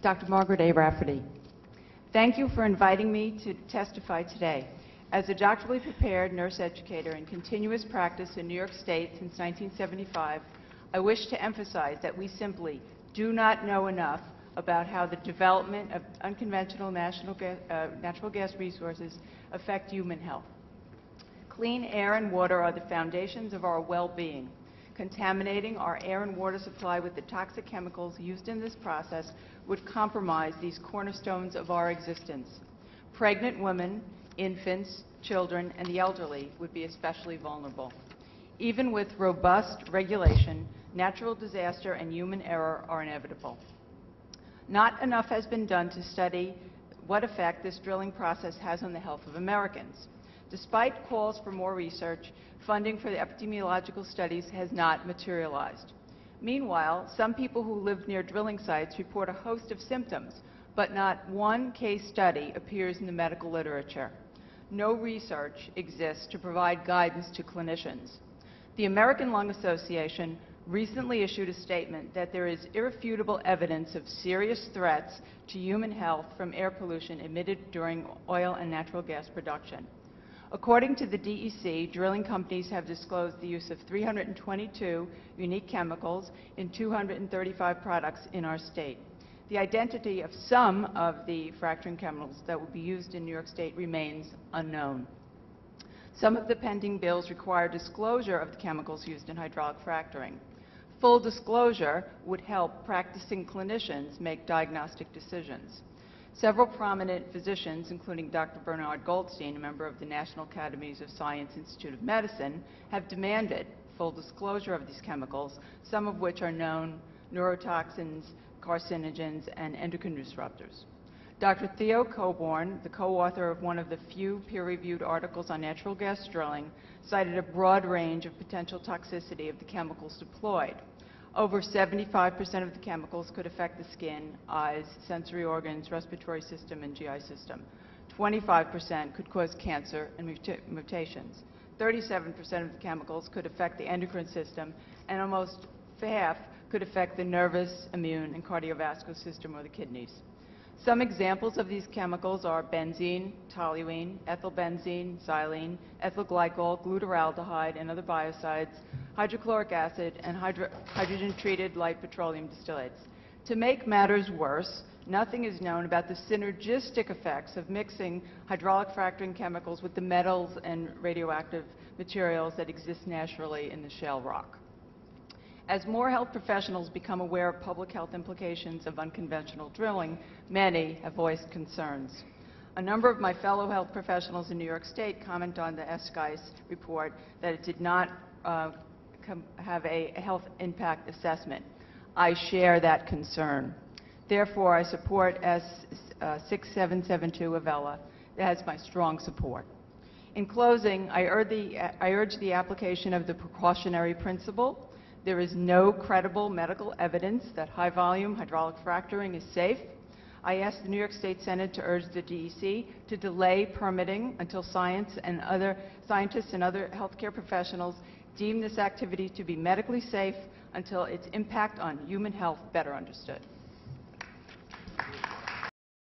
Dr. Margaret A. Rafferty. Thank you for inviting me to testify today. As a doctorally prepared nurse educator in continuous practice in New York State since 1975, I wish to emphasize that we simply do not know enough about how the development of unconventional natural gas resources affect human health. Clean air and water are the foundations of our well-being. Contaminating our air and water supply with the toxic chemicals used in this process would compromise these cornerstones of our existence. Pregnant women, infants, children, and the elderly would be especially vulnerable. Even with robust regulation, natural disaster and human error are inevitable. Not enough has been done to study what effect this drilling process has on the health of Americans. Despite calls for more research, funding for the epidemiological studies has not materialized. Meanwhile, some people who live near drilling sites report a host of symptoms, but not one case study appears in the medical literature. No research exists to provide guidance to clinicians. The American Lung Association recently issued a statement that there is irrefutable evidence of serious threats to human health from air pollution emitted during oil and natural gas production. According to the DEC, drilling companies have disclosed the use of 322 unique chemicals in 235 products in our state. The identity of some of the fracturing chemicals that will be used in New York State remains unknown. Some of the pending bills require disclosure of the chemicals used in hydraulic fracturing. Full disclosure would help practicing clinicians make diagnostic decisions. Several prominent physicians, including Dr. Bernard Goldstein, a member of the National Academies of Science Institute of Medicine, have demanded full disclosure of these chemicals, some of which are known neurotoxins, carcinogens, and endocrine disruptors. Dr. Theo Coburn, the co-author of one of the few peer-reviewed articles on natural gas drilling, cited a broad range of potential toxicity of the chemicals deployed. Over 75% of the chemicals could affect the skin, eyes, sensory organs, respiratory system, and GI system. 25% could cause cancer and mutations. 37% of the chemicals could affect the endocrine system, and almost half could affect the nervous, immune, and cardiovascular system or the kidneys. Some examples of these chemicals are benzene, toluene, ethylbenzene, xylene, ethyl glycol, glutaraldehyde, and other biocides, hydrochloric acid, and hydrogen-treated light petroleum distillates. To make matters worse, nothing is known about the synergistic effects of mixing hydraulic fracturing chemicals with the metals and radioactive materials that exist naturally in the shale rock. As more health professionals become aware of public health implications of unconventional drilling, many have voiced concerns. A number of my fellow health professionals in New York State comment on the SGICE report that it did not have a health impact assessment. I share that concern. Therefore, I support S6772 Avella. It has my strong support. In closing, I urge the application of the precautionary principle. There is no credible medical evidence that high-volume hydraulic fracturing is safe. I ask the New York State Senate to urge the DEC to delay permitting until scientists and other healthcare professionals deem this activity to be medically safe until its impact on human health better understood.